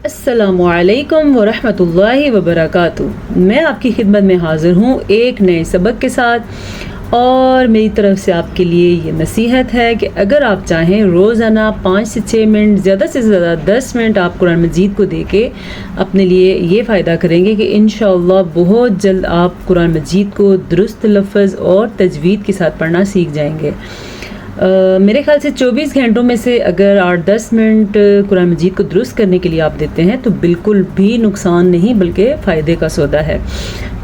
السلام علیکم ورحمۃ اللہ وبرکاتہ۔ میں آپ کی خدمت میں حاضر ہوں ایک نئے سبق کے ساتھ، اور میری طرف سے آپ کے لیے یہ نصیحت ہے کہ اگر آپ چاہیں روزانہ 5 سے 6 منٹ، زیادہ سے زیادہ 10 منٹ آپ قرآن مجید کو دے کے اپنے لیے یہ فائدہ کریں گے کہ انشاءاللہ بہت جلد آپ قرآن مجید کو درست لفظ اور تجوید کے ساتھ پڑھنا سیکھ جائیں گے۔ میرے خیال سے 24 گھنٹوں میں سے اگر 8-10 منٹ قرآن مجید کو درست کرنے کے لیے آپ دیتے ہیں تو بالکل بھی نقصان نہیں بلکہ فائدے کا سودا ہے۔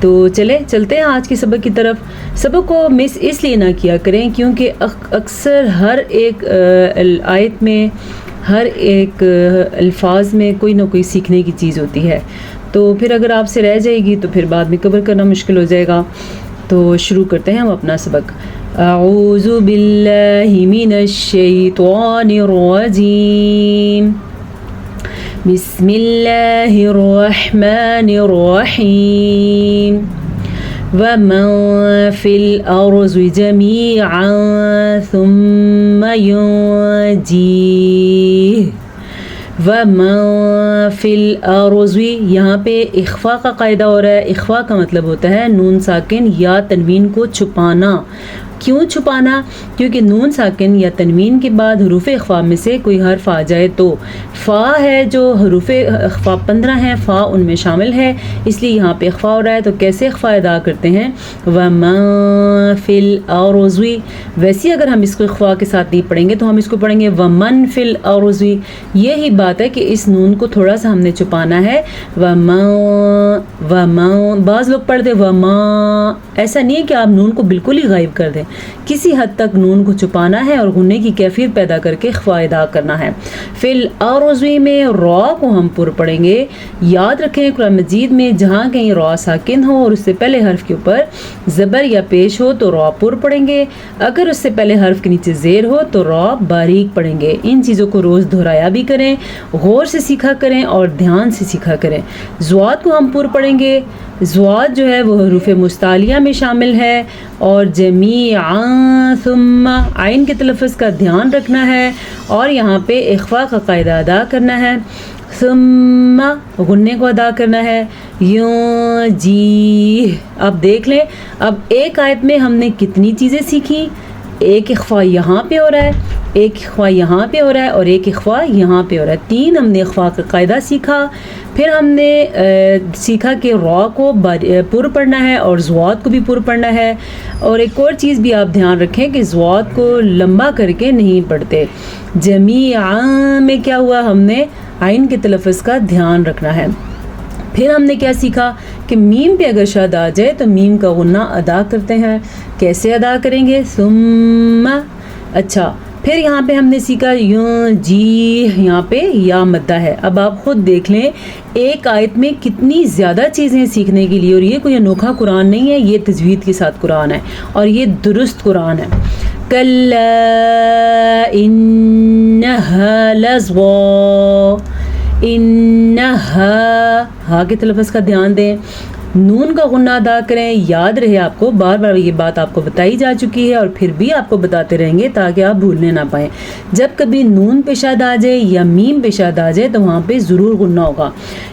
تو چلتے ہیں آج کے سبق کی طرف۔ سبق کو مس اس لیے نہ کیا کریں کیونکہ اکثر ہر ایک آیت میں، ہر ایک الفاظ میں کوئی نہ کوئی سیکھنے کی چیز ہوتی ہے، تو پھر اگر آپ سے رہ جائے گی تو پھر بعد میں کور کرنا مشکل ہو جائے گا۔ تو شروع کرتے ہیں ہم اپنا سبق۔ اعوذ باللہ من الشیطان الرجیم، بسم اللہ الرحمن الرحیم، ومن فی الارض جمیعا ثم ینجیہ، وَمَن فِي الْأَرْضِ، یہاں پہ اخفاء کا قاعدہ ہو رہا ہے۔ اخفاء کا مطلب ہوتا ہے نون ساکن یا تنوین کو چھپانا۔ کیوں چھپانا؟ کیونکہ نون ساکن یا تنوین کے بعد حروف اخفاء میں سے کوئی حرف آ جائے تو فا ہے، جو حروف اخفاء 15 ہیں، فا ان میں شامل ہے، اس لیے یہاں پہ اخفاء ہو رہا ہے۔ تو کیسے اخفاء ادا کرتے ہیں؟ وَمَن فِي الْأَرْضِ، ویسے اگر ہم اس کو اخفاء کے ساتھ نہیں پڑھیں گے تو ہم اس کو پڑھیں گے وَمَن فِي الْأَرْضِ۔ یہی بات ہے کہ اس نون کو تھوڑا سا ہم نے چھپانا ہے۔ وَمَن، بعض لوگ پڑھتے وَما، ایسا نہیں ہے کہ آپ نون کو بالکل ہی غائب کر دیں، کسی حد تک نون کو چھپانا ہے اور غنّے کی کیفیت پیدا کر کے اخفاء ادا کرنا ہے۔ فی الارض میں را کو ہم پر پڑھیں گے۔ یاد رکھیں قرآن مجید میں جہاں کہیں را ساکن ہو اور اس سے پہلے حرف کے اوپر زبر یا پیش ہو تو را پر پڑھیں گے، اگر اس سے پہلے حرف کے نیچے زیر ہو تو را باریک پڑھیں گے۔ ان چیزوں کو روز دہرایا بھی کریں، غور سے سیکھا کریں اور دھیان سے سیکھا کریں۔ زواد کو ہم پر پڑھیں گے۔ زواد جو ہے وہ حروف مستعلیہ میں شامل ہے، اور جمیعاً ثم، عین کے تلفظ کا دھیان رکھنا ہے اور یہاں پہ اخفاء کا قاعدہ ادا کرنا ہے۔ ثم، غنّے کو ادا کرنا ہے۔ یوں جی، اب دیکھ لیں، اب ایک آیت میں ہم نے کتنی چیزیں سیکھی؟ ایک اخفاء یہاں پہ ہو رہا ہے، ایک اخفاء یہاں پہ ہو رہا ہے اور ایک اخفاء یہاں پہ ہو رہا ہے۔ 3 ہم نے اخفاء کا قاعدہ سیکھا۔ پھر ہم نے سیکھا کہ را کو پر پڑھنا ہے اور زواد کو بھی پر پڑھنا ہے۔ اور ایک اور چیز بھی آپ دھیان رکھیں کہ زواد کو لمبا کر کے نہیں پڑھتے۔ جمیعاً میں کیا ہوا؟ ہم نے عین کے تلفظ کا دھیان رکھنا ہے۔ پھر ہم نے کیا سیکھا کہ میم پہ اگر شد آ جائے تو میم کا غنّہ ادا کرتے ہیں۔ کیسے ادا کریں گے؟ ثم، اچھا، پھر یہاں پہ ہم نے سیکھا یوں جی، یہاں پہ یا مدہ ہے۔ اب آپ خود دیکھ لیں ایک آیت میں کتنی زیادہ چیزیں سیکھنے کے لیے، اور یہ کوئی انوکھا قرآن نہیں ہے، یہ تجوید کے ساتھ قرآن ہے اور یہ درست قرآن ہے۔ کَلَّا إِنَّهَا لَظَىٰ، انہا، ہا کے تلفظ کا دھیان دیں، نون کا غنّہ ادا کریں۔ یاد رہے آپ کو، بار بار یہ بات آپ کو بتائی جا چکی ہے اور پھر بھی آپ کو بتاتے رہیں گے تاکہ آپ بھولنے نہ پائیں۔ جب کبھی نون پہ شد آ جائے یا میم پہ شد آ جائے تو وہاں پہ ضرور غنّہ ہوگا۔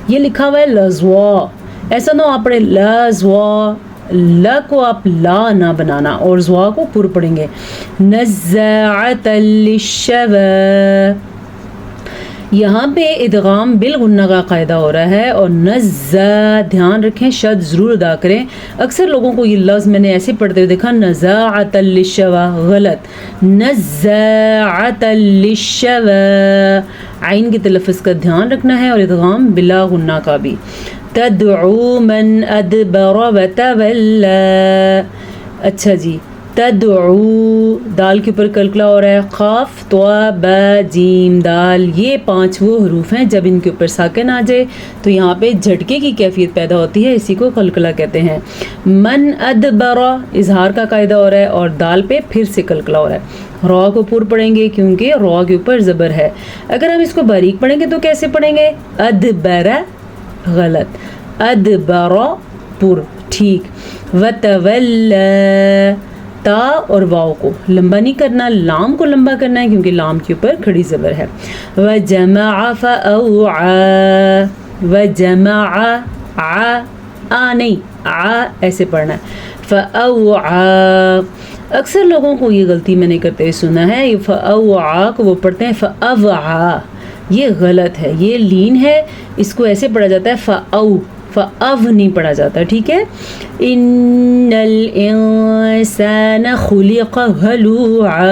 یہ لکھا ہوا ہے لَظَىٰ، ایسا نہ ہو آپ پڑھیں لَظَىٰ، لا کو آپ لا نہ بنانا اور زوا کو پر پڑھیں گے۔ نَزَّاعَةً لِلشَّوَىٰ، یہاں پہ ادغام بالغنہ کا قاعدہ ہو رہا ہے اور نزا، دھیان رکھیں شد ضرور ادا کریں۔ اکثر لوگوں کو یہ لفظ میں نے ایسے پڑھتے ہوئے دیکھا نزاعۃ للشوا، غلط، نزاعۃ للشوا، عین کے تلفظ کا دھیان رکھنا ہے اور ادغام بلا غنہ کا بھی۔ تدعو من ادبر وتولی، اچھا جی، تدعو، دال کے اوپر کلکلا ہو رہا ہے، قاف تو با جیم دال، یہ 5 وہ حروف ہیں جب ان کے اوپر ساکن آ جائے تو یہاں پہ جھٹکے کی کیفیت پیدا ہوتی ہے، اسی کو کلکلا کہتے ہیں۔ من ادبر، اظہار کا قاعدہ ہو رہا ہے اور دال پہ پھر سے کلکلا ہو رہا ہے۔ را کو پر پڑھیں گے کیونکہ را کے اوپر زبر ہے۔ اگر ہم اس کو باریک پڑھیں گے تو کیسے پڑھیں گے؟ ادبر، غلط، ادبر پر، ٹھیک۔ وتولی، تا اور واو کو لمبا نہیں کرنا، لام کو لمبا کرنا ہے کیونکہ لام کے اوپر کھڑی زبر ہے. وجمع فأوعى، وجمع آ نہیں ایسے پڑھنا ہے. فأوعى، اکثر لوگوں کو یہ غلطی میں نے کرتے ہوئے سنا ہے، یہ فأوعى کو وہ پڑھتے ہیں فأوعى، یہ غلط ہے، یہ لین ہے، اس کو ایسے پڑھا جاتا ہے فأو نہیں پڑھا جاتا. ٹھیک ہے. ان الانسان خلق هلوعا،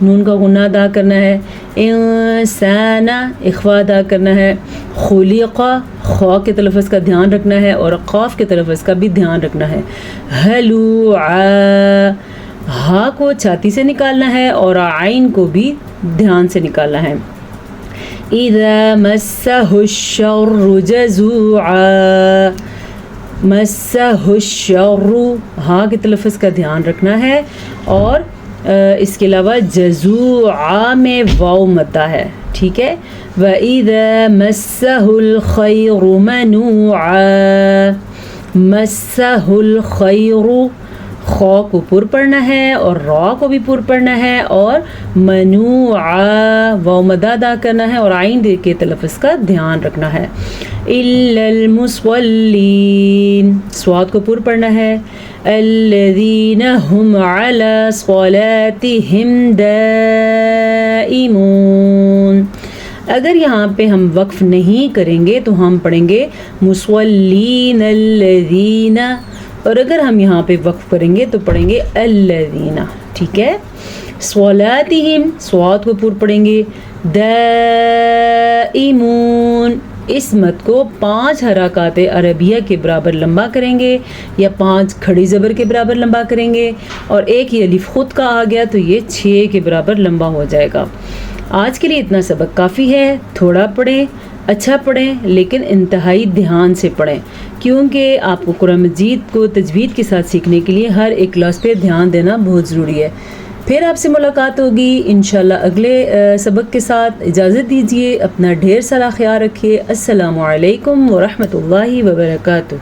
نون کا غنہ ادا کرنا ہے، انسان اخفا ادا کرنا ہے، خلق خا کے تلفظ کا دھیان رکھنا ہے اور قاف کے تلفظ کا بھی دھیان رکھنا ہے. ہلوعا، ہا کو چھاتی سے نکالنا ہے اور عین کو بھی دھیان سے نکالنا ہے. اذا مسہ الشر جزوعا، مسہ الشر، ہا کے تلفظ کا دھیان رکھنا ہے اور اس کے علاوہ جزوعا میں واو مدہ ہے. ٹھیک ہے. وَإِذَا مَسَّهُ الْخَيْرُ مَنُوعًا، مَسَّهُ الْخَيْرُ، خا کو پر پڑھنا ہے اور را کو بھی پر پڑھنا ہے اور منوعا واو مدہ ادا کرنا ہے اور عین کے تلفظ کا دھیان رکھنا ہے. الا المصلین، صاد کو پر پڑھنا ہے. الذین هم علی صلاتهم دائمون، اگر یہاں پہ ہم وقف نہیں کریں گے تو ہم پڑھیں گے مصلین الذین، اور اگر ہم یہاں پہ وقف کریں گے تو پڑھیں گے الذین. ٹھیک ہے. صلاتہم، صاد کو پر پڑھیں گے. دائمون، اس مد کو 5 حرکات عربیہ کے برابر لمبا کریں گے یا 5 کھڑی زبر کے برابر لمبا کریں گے اور ایک ہی الف خود کا آ گیا تو یہ 6 کے برابر لمبا ہو جائے گا. آج کے لیے اتنا سبق کافی ہے. تھوڑا پڑھیں، اچھا پڑھیں، لیکن انتہائی دھیان سے پڑھیں کیونکہ آپ کو قرآن مجید کو تجوید کے ساتھ سیکھنے کے لیے ہر ایک لفظ پہ دھیان دینا بہت ضروری ہے. پھر آپ سے ملاقات ہوگی انشاءاللہ اگلے سبق کے ساتھ. اجازت دیجیے، اپنا ڈھیر سارا خیال رکھیے. السلام علیکم ورحمۃ اللہ وبرکاتہ.